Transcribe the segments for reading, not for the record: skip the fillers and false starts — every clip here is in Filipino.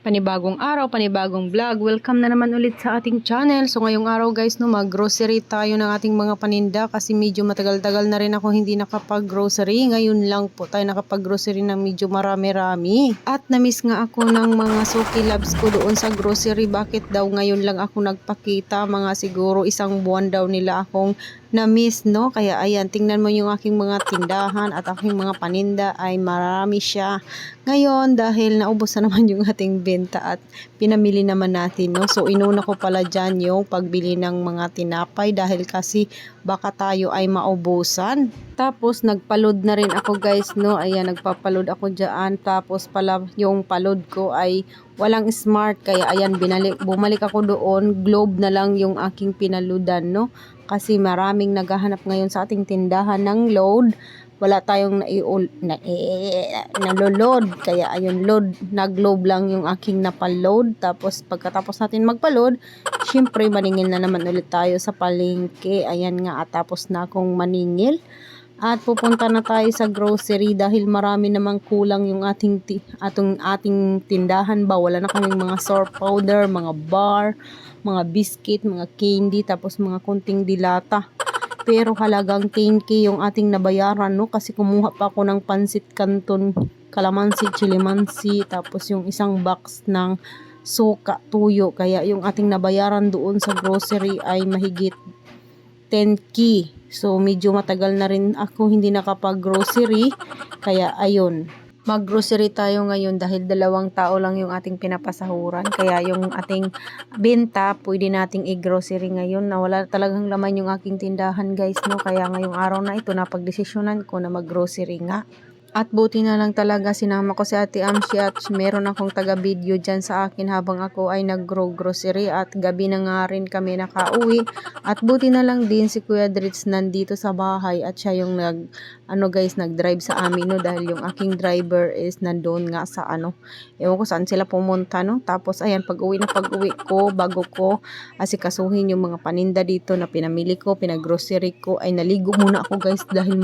Panibagong araw, panibagong vlog. Welcome na naman ulit sa ating channel. So ngayong araw guys, no, mag-grocery tayo ng ating mga paninda kasi medyo matagal-tagal na rin ako hindi nakapag-grocery. Ngayon lang po tayo nakapag-grocery ng medyo marami-rami. At na-miss nga ako ng mga suki loves ko doon sa grocery. Bakit daw ngayon lang ako nagpakita? Mga siguro isang buwan daw nila akong na-miss, no? Kaya ayan, tingnan mo yung aking mga tindahan at aking mga paninda ay marami siya. Ngayon, dahil naubos na naman yung ating benta at pinamili naman natin, no? So, inuna ko pala dyan yung pagbili ng mga tinapay dahil kasi baka tayo ay maubusan. Tapos, nagpaload na rin ako guys, no? Ayan, nagpapaload ako dyan. Tapos pala, yung paload ko ay walang smart. Kaya ayan, bumalik ako doon. Globe na lang yung aking pinaludan, no? Kasi maraming naghahanap ngayon sa ating tindahan ng load. Wala tayong naloload. Kaya ayun, nag-load lang yung aking napaload. Tapos pagkatapos natin magpaload, syempre maningil na naman ulit tayo sa palengke. Ayan nga, at tapos na akong maningil. At pupunta na tayo sa grocery dahil marami namang kulang yung ating tindahan ba. Wala na kaming mga soap powder, mga bar, mga biscuit, mga candy, tapos mga kunting dilata. Pero halagang 10K yung ating nabayaran, no? Kasi kumuha pa ako ng pansit canton, calamansi, chilimansi, tapos yung isang box ng suka, tuyo. Kaya yung ating nabayaran doon sa grocery ay mahigit 10K. So, medyo matagal na rin ako hindi nakapag-grocery. Kaya, ayun. Mag-grocery tayo ngayon dahil 2 tao lang yung ating pinapasahuran. Kaya, yung ating benta, pwede nating i-grocery ngayon na wala talagang laman yung aking tindahan, guys, no? Kaya, ngayong araw na ito, napagdesisyonan ko na mag-grocery nga. At buti na lang talaga sinama ko si Ate Amshi at meron akong taga-video dyan sa akin habang ako ay nag-grocery at gabi na nga rin kami nakauwi. At buti na lang din si Kuya Dritz nandito sa bahay at siya yung nag-drive sa amin, no, dahil yung aking driver is nandoon nga sa ewan ko saan sila pumunta, no. Tapos ayan, pag-uwi ko, bago ko asikasuhin yung mga paninda dito na pinamili ko, pinag-grocery ko, ay naligo muna ako guys dahil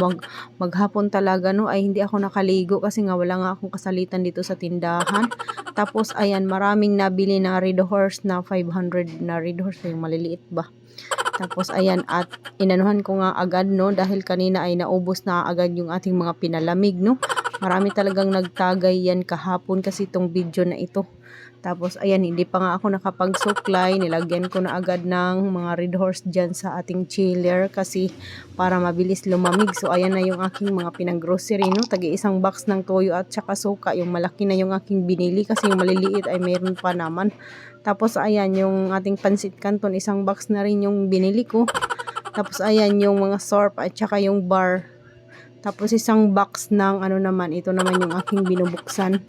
maghapon talaga, no, ay hindi ako nakaligo kasi nga wala nga akong kasalitan dito sa tindahan. Tapos ayan, maraming nabili na Red Horse na 500 na Red Horse, yung maliliit ba. Tapos ayan, at inanuhan ko nga agad, no, dahil kanina ay naubos na agad yung ating mga pinalamig, no. Marami talagang nagtagay yan kahapon kasi itong video na ito. Tapos ayan, hindi pa nga ako nakapagsuklay, nilagyan ko na agad ng mga Red Horse dyan sa ating chiller kasi para mabilis lumamig. So ayan na yung aking mga pinag-grocery, no. Tagi-isang box ng toyo at saka suka. Yung malaki na yung aking binili kasi yung maliliit ay mayroon pa naman. Tapos ayan, yung ating pansit canton, isang box na rin yung binili ko. Tapos ayan, yung mga soap at saka yung bar. Tapos isang box ng naman, ito naman yung aking binubuksan.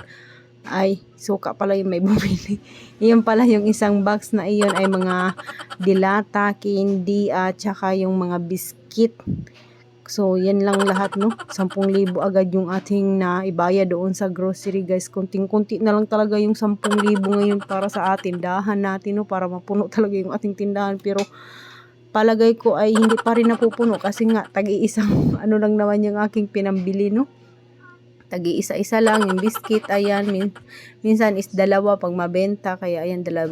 Ay, suka pala yung may bumili. Iyon pala yung isang box na iyon ay mga dilata, candy, at saka yung mga biscuit. So, yan lang lahat, no? 10,000 agad yung ating naibaya doon sa grocery, guys. Kunting-kunti na lang talaga yung 10,000 ngayon para sa tindahan natin, no? Para mapuno talaga yung ating tindahan. Pero, palagay ko ay hindi pa rin napupuno kasi nga, tagi-isang lang naman yung aking pinambili, no? Tagi-isa-isa lang yung biscuit, ayan, minsan is 2 pag mabenta, kaya ayan, 2.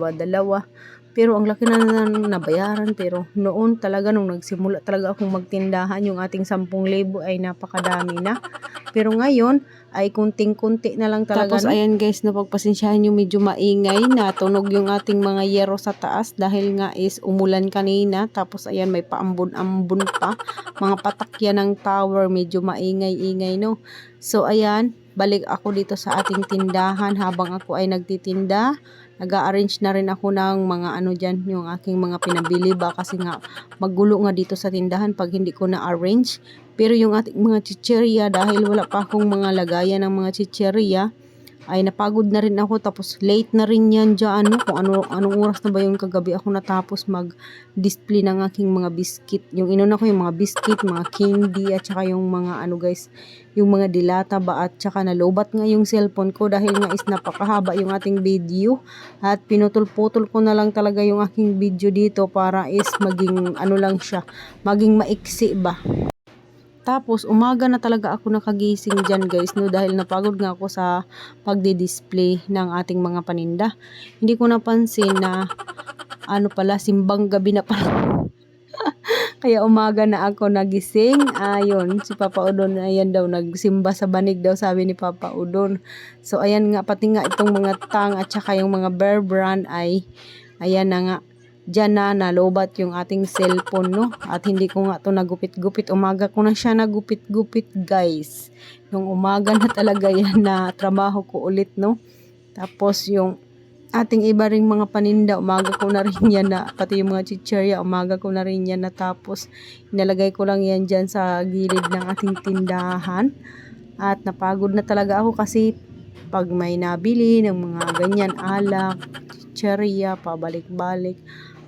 Pero ang laki na nabayaran. Pero noon talaga, nung nagsimula talaga akong magtindahan, yung ating 10,000 ay napakadami na. Pero ngayon ay kunting-kunti na lang talaga. Tapos ayan guys, napagpasensyahan nyo, medyo maingay na tunog yung ating mga yero sa taas dahil nga is umulan kanina. Tapos ayan, may paambon-ambon pa, mga patakyan ng tower, medyo maingay-ingay, no. So ayan, balik ako dito sa ating tindahan. Habang ako ay nagtitinda, nag-a-arrange na rin ako ng mga dyan, yung aking mga pinabili ba, kasi nga magulo nga dito sa tindahan pag hindi ko na-arrange. Pero yung ating mga chicheria, dahil wala pa akong mga lagayan ng mga chicheria, ay napagod na rin ako. Tapos late na rin yan dyan, no? Kung anong oras na ba yung kagabi ako natapos mag-display ng aking mga biscuit. Yung inuna ko yung mga biscuit, mga candy, at saka yung mga guys, yung mga dilata ba, at saka nalobat nga yung cellphone ko dahil nga is napakahaba yung ating video. At pinutol-putol ko na lang talaga yung aking video dito para is maging lang siya, maging maiksi ba. Tapos umaga na talaga ako nakagising dyan guys, no, dahil napagod nga ako sa pagdi-display ng ating mga paninda. Hindi ko napansin na ano pala, simbang gabi na pala. Kaya umaga na ako nagising. Ayun, si Papa Udon, ayan daw, nagsimba sa banig daw, sabi ni Papa Udon. So, ayan nga, pati nga itong mga Tang at saka yung mga Bear Brand ay, ayan na nga, dyan na nalobat yung ating cellphone, no? At hindi ko nga to nagupit-gupit. Umaga ko na siya nagupit-gupit, guys. Yung umaga na talaga yan na trabaho ko ulit, no? Tapos yung ating iba ring mga paninda, umaga ko na rin yan na, pati yung mga chichirya, umaga ko na rin yan natapos. Inalagay ko lang yan dyan sa gilid ng ating tindahan. At napagod na talaga ako kasi pag may nabili ng mga ganyan, alak, chichirya, pabalik-balik,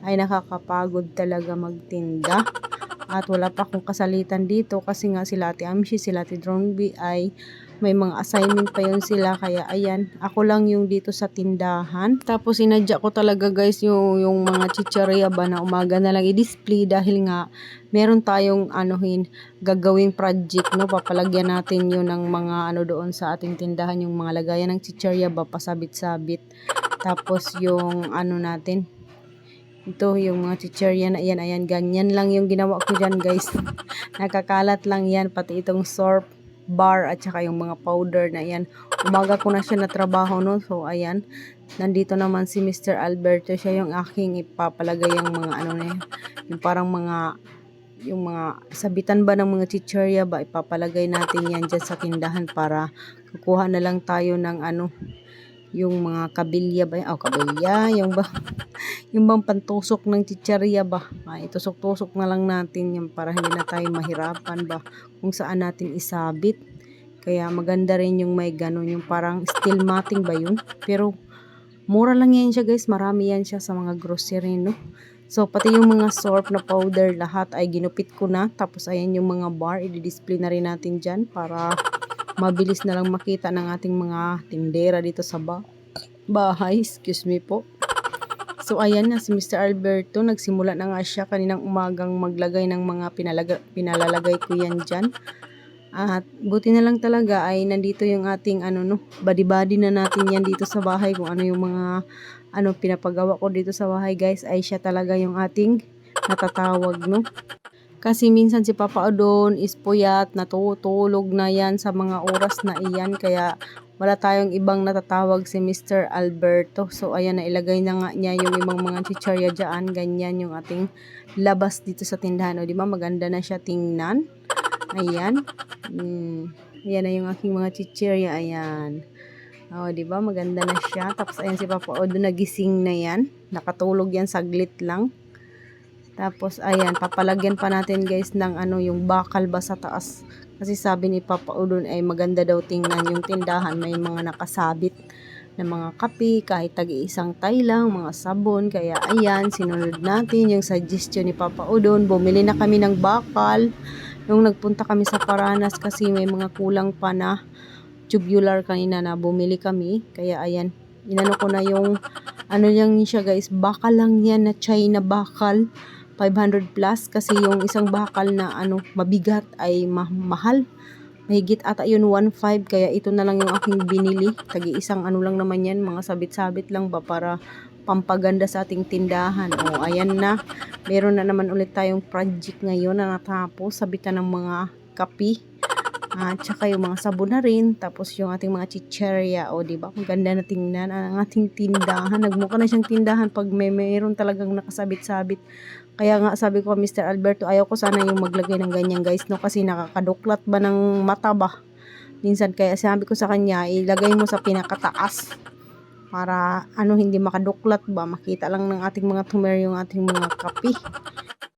ay nakakapagod talaga magtinda. At wala pa akong kasalitan dito kasi nga sila Ate Amshi, sila Ate Dronby ay may mga assignment pa yun sila, kaya ayan, ako lang yung dito sa tindahan. Tapos inadya ko talaga guys yung mga chichirya ba na umaga na lang i-display dahil nga meron tayong gagawing project, no, papalagyan natin yun ng mga doon sa ating tindahan, yung mga lagayan ng chichirya ba, pasabit-sabit. Tapos yung natin, ito yung mga chichirya na yan, ayan, ganyan lang yung ginawa ko dyan guys. Nakakalat lang yan, pati itong sorb bar at saka yung mga powder na yan. Umaga ko na siya na trabaho, no. So ayan, nandito naman si Mr. Alberto, siya yung aking ipapalagay yung mga na yung parang yung mga sabitan ba ng mga chichirya ba, ipapalagay natin yan dyan sa tindahan para kukuha na lang tayo ng yung mga kabilya ba, kabilya, yung ba yung bang pantusok ng chichirya ba, itusok-tusok na lang natin yan para hindi na tayo mahirapan ba kung saan natin isabit. Kaya maganda rin yung may ganon, yung parang steel matting ba yun, pero mura lang yan siya guys, marami yan siya sa mga grocery, no. So pati yung mga sorb na powder, lahat ay ginupit ko na. Tapos ayan yung mga bar, i-display na rin natin dyan para mabilis na lang makita ng ating mga tindera dito sa bahay. Excuse me po. So ayan na si Mr. Alberto, nagsimula na nga siya kaninang umagang maglagay ng mga pinalalagay ko yan dyan. At buti na lang talaga ay nandito yung ating body-body na natin yan dito sa bahay, kung ano yung mga pinapagawa ko dito sa bahay guys, ay siya talaga yung ating natatawag, no. Kasi minsan si Papa Udon is puyat, natutulog na yan sa mga oras na iyan, kaya wala tayong ibang natatawag si Mr. Alberto. So ayan, nailagay na nga niya yung ibang mga chichirya dyan. Ganyan yung ating labas dito sa tindahan, o diba maganda na siya tingnan. Ayan, ayan na yung aking mga chichirya, ayan. O diba maganda na siya. Tapos ayan si Papa Udon, nagising na yan, nakatulog yan saglit lang. Tapos ayan, papalagyan pa natin guys ng yung bakal ba sa taas. Kasi sabi ni Papa Udon ay maganda daw tingnan yung tindahan, may mga nakasabit na mga kape, kahit tag-iisang tay lang, mga sabon. Kaya ayan, sinunod natin yung suggestion ni Papa Udon. Bumili na kami ng bakal nung nagpunta kami sa Paranas kasi may mga kulang pa na tubular kanina na bumili kami. Kaya ayan, inano ko na yung lang siya guys, bakal lang yan na China bakal, 500 plus, kasi yung isang bakal na mabigat ay mahal. Mahigit ata yun 1.5, kaya ito na lang yung aking binili. Tagi-isang lang naman yan, mga sabit-sabit lang ba para pampaganda sa ating tindahan. O ayan na, meron na naman ulit tayong project ngayon na natapos, sabitan ng mga kapi. At saka yung mga sabon na rin. Tapos yung ating mga chichirya. O diba, kung ganda na tingnan ang ating tindahan. Nagmukha na siyang tindahan pag mayroon talagang nakasabit-sabit. Kaya nga sabi ko, Mr. Alberto, ayaw ko sana yung maglagay ng ganyan guys, no, kasi nakakaduklat ba ng mata ba minsan. Kaya sabi ko sa kanya, ilagay mo sa pinakataas para hindi makaduklat ba, makita lang ng ating mga tumer yung ating mga kape.